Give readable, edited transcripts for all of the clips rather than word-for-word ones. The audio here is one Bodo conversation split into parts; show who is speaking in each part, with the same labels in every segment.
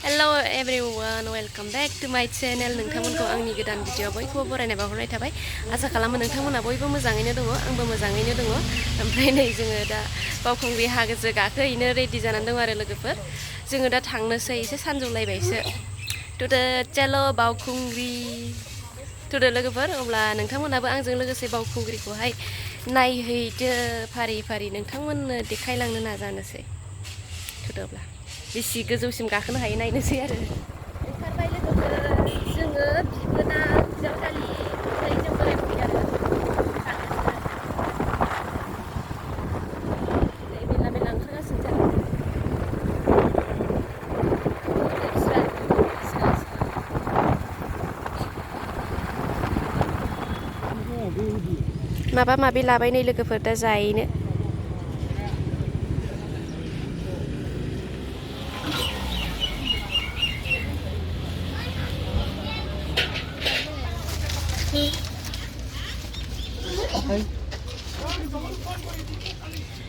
Speaker 1: Hello everyone, welcome back to my channel. नोंथांमोनखौ आंनि गोदान भिडिअ बयखौबो बरायनाय बावहरनाय थाबाय। आसा खालामो नोंथांमोना बयबो मोजाङैनो दङ, आंबो मोजाङैनो दङ। ओमफ्राय नै जोङो दा बावखुंग्रि हाजो गाखोहैनो रेडि जानानै दं आरो लोगोफोर। जोङो दा थांनोसै एसे सानजौलायबायसो। टुडे चलो बावखुंग्रि टुडे लोगोफोर। अब्ला नोंथांमोनाबो आंजों लोगोसे बावखुंग्रिखौहाय नायहैदो फारि फारि नोंथांमोननो देखायलांनो नाजानोसै। टुडे बेसि गोजौसिम गाखोनो हायो नायनोसै आरो ओंखारबाय लोगोफोर जोङो बिबोना बिजावजालि जों बोरायबुरै आरो मेला मेला ओंखारगासिनो जों माबा माबि लाबाय नै लोगोफोर दा जायैनो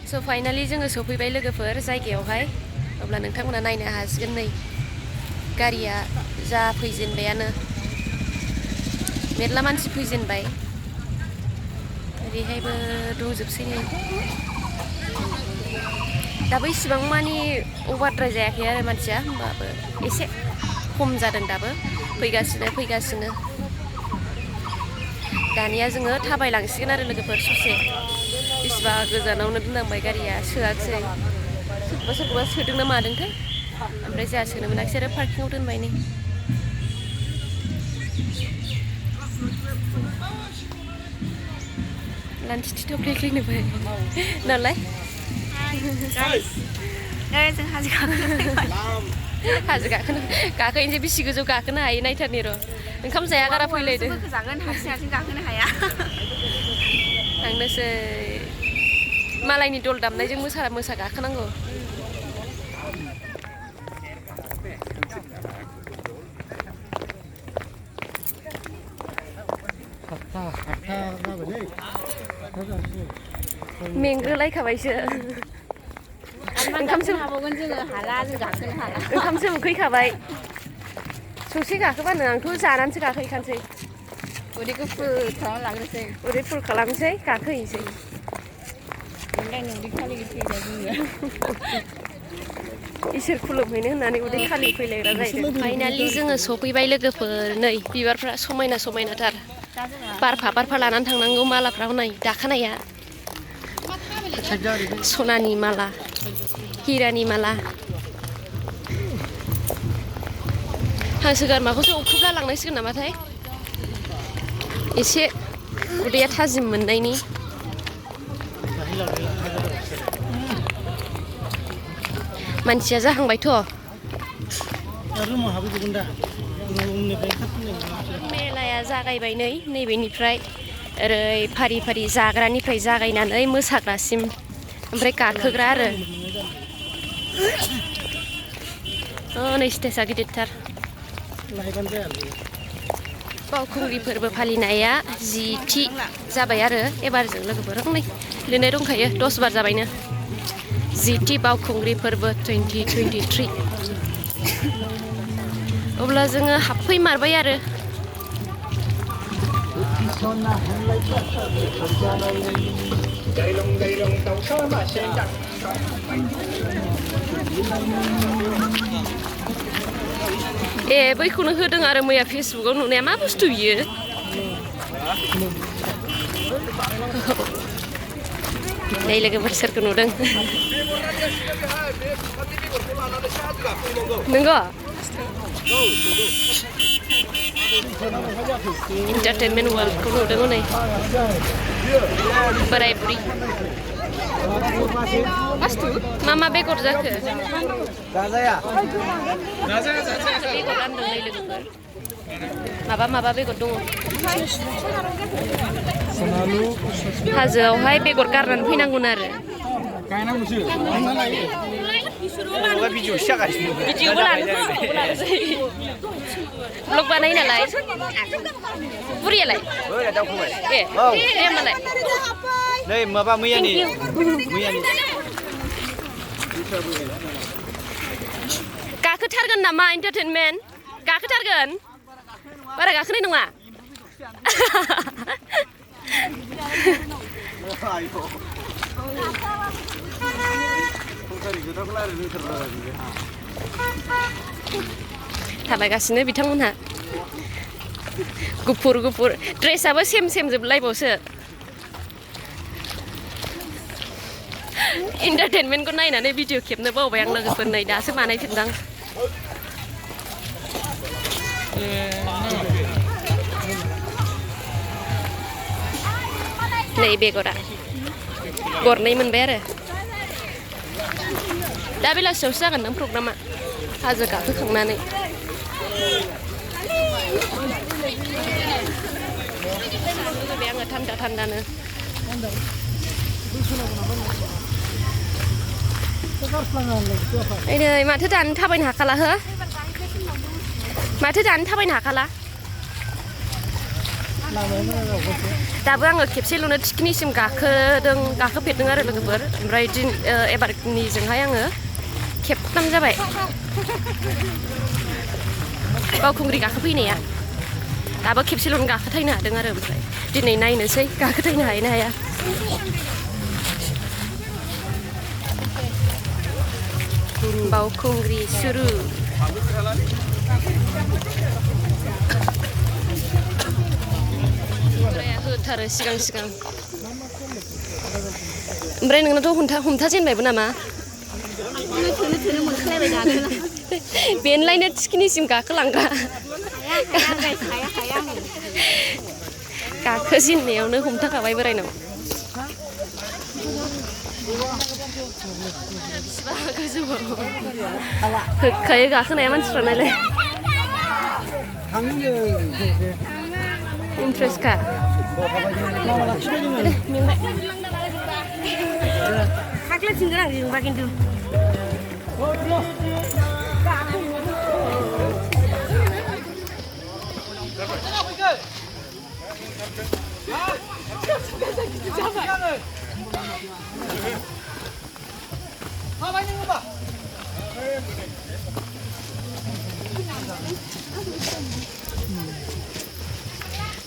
Speaker 1: स' फाइनालि जोङो सफैबाय लोगोफोर जायगायावहाय। अब्ला नोंथांमोना नायनो हासिगोन नै गारिया जा फैजेनबायानो मेरला मानसि फैजेनबाय ओरैहायबो दंजोबसै नै दाबो इसिबां मानि अभारद्राय जायाखै आरो मानसिया होमबाबो एसे खम जादों दाबो फैगासिनो दानिया जोङो थाबायलांसिगोन आरो लोगोफोर ससे बेसेबा गोजानावनो दोननांबाय गारिया सोआखिसै सोरखौबा सोदोंना मादोंथाय ओमफ्राय जोंहा सोनो मोनाखिसै आरो पार्किंआव दोनबाय नै लान्थि थफ्लेख्लेनोबाय नालाय जों हाजो गाखोनोसै बेसि गोजौ गाखोनो हायो नायथारनि र' ओंखाम जाया गारा फैलायदों हारसिं गाखोनो हाया थांनोसै मालायनि दल दामनायजों मोसा गाखोनांगौ मेंग्रोलायखाबायसो ओंखामसो उखैखाबाय ससे गाखोबानो आंथ' जानानैसो गाखोहैखानोसै उदैखौ फुल खालामनोसै गाखोहैनोसै इसोर खुलुमहैनो होननानै उदै खालि फैलायग्रा जाहैदों फाइनालि जोङो सफैबाय लोगोफोर नै बिबारफ्रा समायनाथार बारफा लानानै थांनांगौ मालाफ्रा हनै दाखानाया सनानि माला हिरानि माला हांसो गारमाखौसो अख्रुबला लांनांसिगोन नामाथाय एसे उदैया थाजिम मोननायनि मानसिया जाहांबायथ' मेलाया जागायबाय नै नैबेनिफ्राय ओरै फारि जाग्रानिफ्राय जागायनानै मोसाग्रासिम ओमफ्राय गाखोग्रा आरो नै स्टेजआ गिदिरथार बावखुंग्रि फोरबो फालिनाया 10थि जाबाय आरो एबारजों लोगोफोर नै लिरनाय दंखायो 10 बार जाबायनो 10थि बावखुंग्रि फोरबो 2023 अब्ला जोङो हाबफैमारबाय आरो बैखौनो होदों आरो मैया फेसबुकआव नुनाया मा बुस्थु बियो नै लोगोफोर सोरखौ नुदों नंगौ इन्टारटेनमेन्ट वर्ल्डखौ नुदों नै बोराय बुरि मा बेगर जाखो बेगर रानदों नै लोगोफोर माबा बेगर दङ हाजोआवहाय बेगर गारनानै फैनांगौनो आरो भिडिअबो लानोसै ब्लग बानायो नालाय बुरियालाय ए होमबालाय
Speaker 2: नै माबा मैयानि
Speaker 1: गाखोथारगोन गाखोथारगोन नामा एन्टारटेनमेन्ट गाखोथारगोन बारा गाखोनाय नङा थाबायगासिनो बिथांमोनहा गुफुर गुफुर ड्रेसाबो सेम सेम जोबलायबावसो एन्टारटेनमेन्टखौ नायनानै भिडिअ खेबनो बावबाय आं लोगोफोर नै दासो बानायफिनदां नै बेगरा गरनै मोनबाय आरो दा बेलासियावसो जागोन दां प्रग्रामा हाजो गाखोखांनानै आङो थान्दा थान्दानो नै माथो दानो थाबायनो हाखाला हो माथो दानो थाबायनो हाखाला दाबो आङो खेबसेल'नो थिखिनिसिम गाखोफेरदों आरो लोगोफोर ओमफ्राय एबारनिजोंहाय आङो खेबथाम जाबाय बावखुंग्रि गाखोफैनाया दाबो खेबसेल'नो गाखोथायनो हादों आरो ओमफ्राय दिनै नायनोसै गाखोथायनो हायो ना हाया बावखुंग्रि सुरु होथारो सिगां सिगां ओमफ्राय नोंनाथ' हमथाजेनबायबो नामा बेनोलायनो थिखिनिसिम गाखोलांग्रा गाखोजेननायावनो हमथाखाबाय बोरायनाव होखायो गाखोनाया मानसिफ्रा नायलाय इन्ट्रेस्टखा खाख्लायफिनगोन आं जोंबा खिन्थु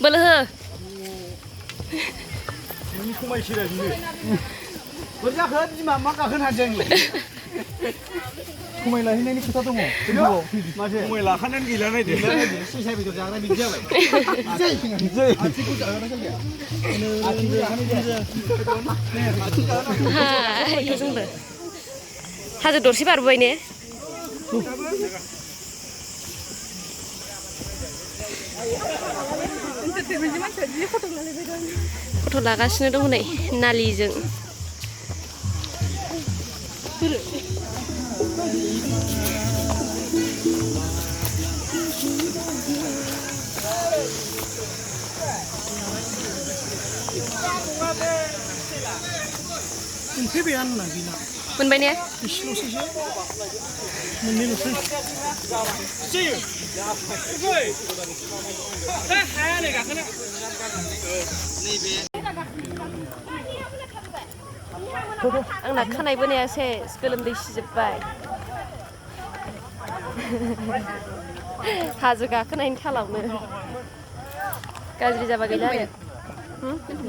Speaker 1: बोलो हो
Speaker 2: नोंनि समायसिरा बियो बोरै जाखो बिमा मा गाखोनो हादों खमाय लाहैनायनि खोथा दङ माथो खमाय लाखानानै गैला नायदो सेसा बेदर जाग्रा बिदि जाबाय आथिंखौ जाग्रा जाबाय
Speaker 1: जोंबो हाजो दरसे बारबोबाय ने फट' लागासिनो दं नै नालिजों मोनबाय ने आंना खानाय बोनाया सेस गोलोमदै सिजोबबाय हाजो गाखोनायनि थालावनो गाज्रि जाबा गैला आरो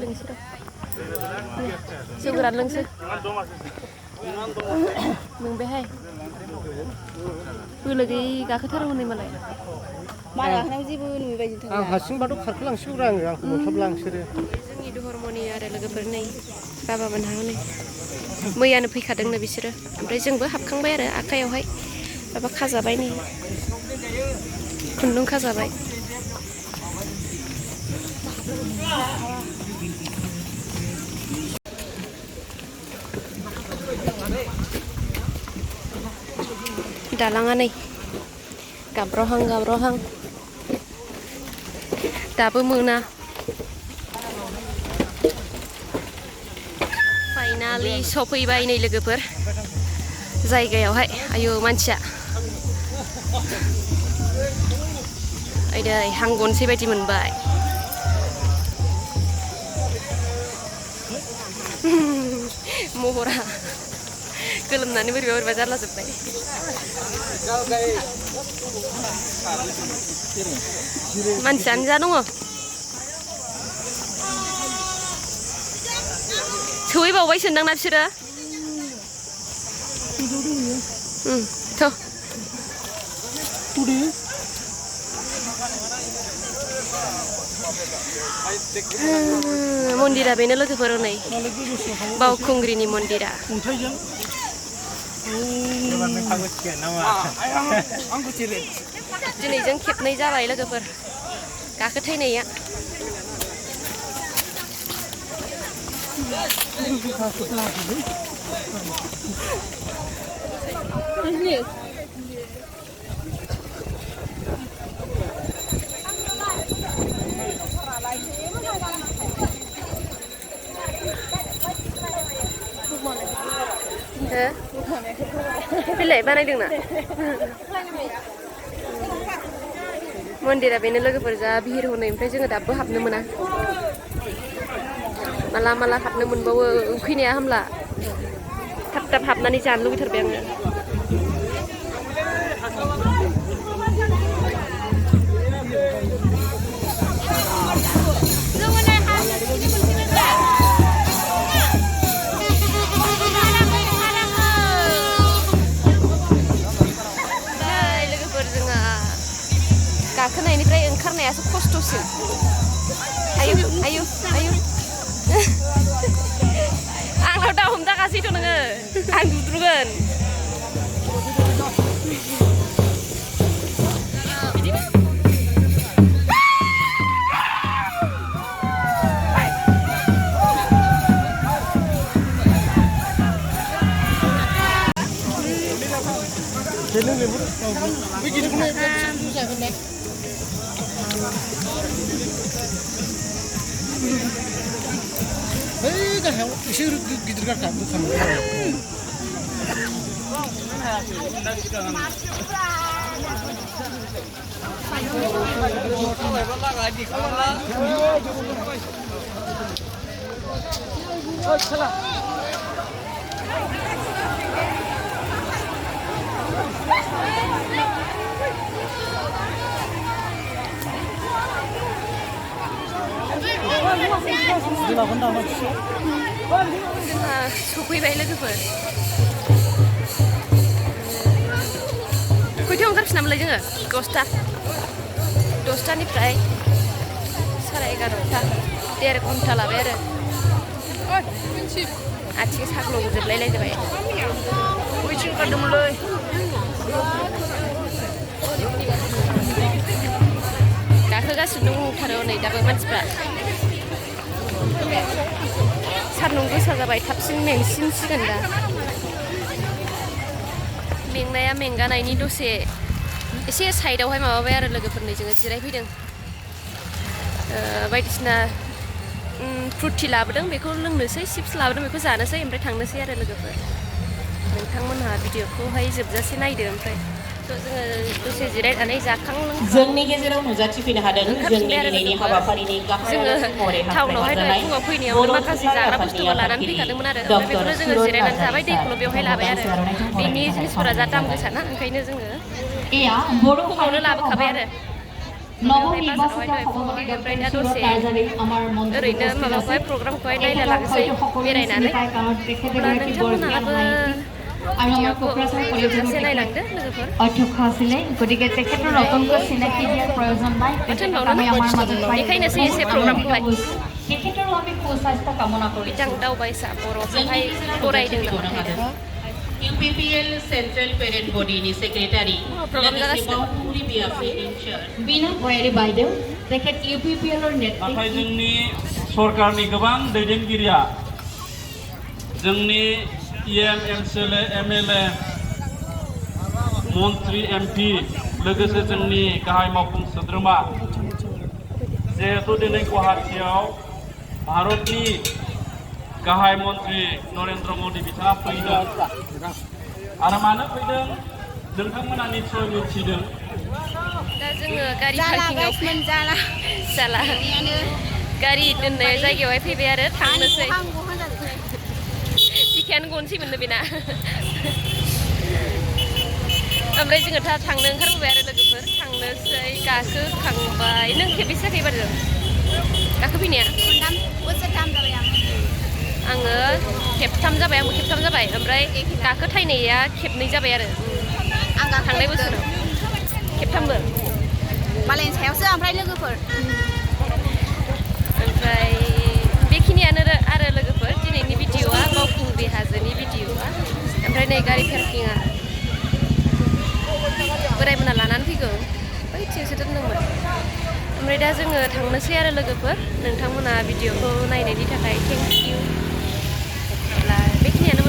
Speaker 1: लोंसै र' जौ गोरान लोंसै मोनबायहाय बोलो गैयै गाखोथारो हनै मालाय
Speaker 3: माइ गाखोनायाव जेबो नुयै बायदि थाङा
Speaker 2: आं हारसिंबाथ' खारखोलांसिगौ आंखौ मोनथाबलांसोरो
Speaker 1: जोंनि धर्मनि आरो लोगोफोर नै बाबामोनहा हनै मैयानो फैखादोंनो बिसोरो ओमफ्राय जोंबो हाबखांबाय आरो आखाइयावहाय माबा खाजाबाय नै खुन्दुं खाजाबाय दालाङा नै गाब्रहां दाबो मोना फाइनालि सफैबाय नै लोगोफोर जायगायावहाय आयु मानसिया ओइदै हांगनसै बायदि मोनबाय महरा गोलोमनानै बोरैबा जारला जोब्बाय मानसियानो जा दङ सहैबावबायसोनदां ना बिसोरो थ' मन्दिरा बेनो लोगोफोर नै बावखुंग्रिनि मन्दिरा दिनै जों खेबनै जाबाय लोगोफोर गाखोथायनाया बिलाइ बानायदोंना मन्दिरा बेनो लोगोफोर जा भिर हनै ओमफ्राय जोङो दाबो हाबनो मोना माला माला हाबनो मोनबावो उखैनाया हामला थाब थाब हाबनानै जानो लुगैथारबाय आङो गाखोनायनिफ्राय ओंखारनायासो खस्थ'सिन आयु आयु आयु आंनाव दा हमदागासैथ' नोङो आं दुद्रुगोन
Speaker 2: गाहायाव एसे गिदिर गाखा
Speaker 1: सफैबाय लोगोफोर खयथायाव ओंखारफिनामोनलाय जोङो 10टानिफ्राय 11:30 1.5 घन्टा लाबाय आरो आथिं साग्लुंजोबलायलायबाय बयथिं ओंखारदोंमोनलै गाखोगासिनो दंथारो नै दाबो मानसिफ्रा सान्दुं गोसा जाबाय थाबसिन मेंसिनसिगोन दा मेंनाया मेंगानायनि दसे एसे साइडआवहाय माबाबाय आरो लोगोफोरनि जोङो जिरायफैदों बायदिसिना फ्रुटि लाबोदों बेखौ लोंनोसै चिप्स लाबोदों बेखौ जानोसै ओमफ्राय थांनोसै आरो लोगोफोर नोंथांमोनहा भिडिअखौहाय जोबजासे नायदो ओमफ्राय जोङो दसे जिरायनानै जाखां लोंखां
Speaker 4: जोंनि गेजेराव नुजाथिफैनो हादों जोंनि दिनैनि हाबाफारिनि गाहाय महरै
Speaker 1: टाउनावहाय दहाय फुङाव फैनायावनो माखासे जाग्रा बुस्थुबो लानानै फैखादोंमोन आरो ओमफ्राय बेखौनो जोङो जिरायनानै जाबाय दैखौल' बेवहाय लाबाय आरो बेनि जिनिसफोरा जा दाम गोसाना ओंखायनो जोङो फुङावनो लाबोखाबाय आरो बाजारावहाय दहाय फुङावहाय ओमफ्राय दा दसे ओरैनो माबाखौहाय प्रग्रामखौहाय नायना लांसै बेरायनानै अब्ला नोंथांमोनहाबो जोबजासे नायलांदो लोगोफोर
Speaker 4: गतिके तेखेतर नতুनকৈ চিনাকি দিয়াৰ প্ৰয়োজন নাই আমি আমাৰ মাজত
Speaker 1: देखायनोसै एसे प्रग्रामखौहाय
Speaker 4: তেখেতৰো আমি সুস্বাস্থ্য কামনা কৰিছোঁ
Speaker 1: बिथां दावबायसा बर'खौहाय बरायदों नामाथाय
Speaker 4: UPPL Central Parent Bodyनि सेक्रेटारि बिना भयारि बायदेव तेखेत UPPLৰ
Speaker 5: नाथाय जोंनि सरकारनि गोबां दैदेनगिरिया जोंनि EM MLA मन्त्रि MP लोगोसे जोंनि गाहाय मावफुं सोद्रोमा जिहेतु दिनै गुवाहाटीयाव भारतनि गाहाय मन्त्रि नरेन्द्र मोदी बिथाङा फैदों आरो मानो फैदों नोंथांमोना निस्सय मिथिदों
Speaker 1: दा जोङो गारि पार्किंआव जाला गारि दोननाय जायगायावहाय फैबाय आरो थांनोसै बिखायानो गनसै मोननो बेना ओमफ्राय जोङो दा थांनो ओंखारबोबाय आरो लोगोफोर थांनोसै गाखोखांबाय नों खेबबेसे जाखो एबारजों गाखोफैनाया
Speaker 3: बोसोरथाम जाबाय
Speaker 1: आङो खेबथाम जाबाय आंबो खेबथाम जाबाय ओमफ्राय गाखोथायनाया खेबनै जाबाय आरो
Speaker 3: आं
Speaker 1: थांनाय बोसोराव खेबथामबो
Speaker 3: मालायनि सायावसो ओमफ्राय लोगोफोर
Speaker 1: ओमफ्राय बेखिनियानो आरो लोगोफोर दिनैनि भिडिअ'आ बावखुंग्रि हाजोनि भिडिअ'आ ओमफ्राय नै गारि पार्किंआ बोराय मोना लानानै फैगौ बैथिंसो दोनदोंमोन ओमफ्राय दा जोङो थांनोसै आरो लोगोफोर नोंथांमोना भिडिअ'खौ नायनायनि थाखाय थेंक इउ अब्ला बेखिनियानो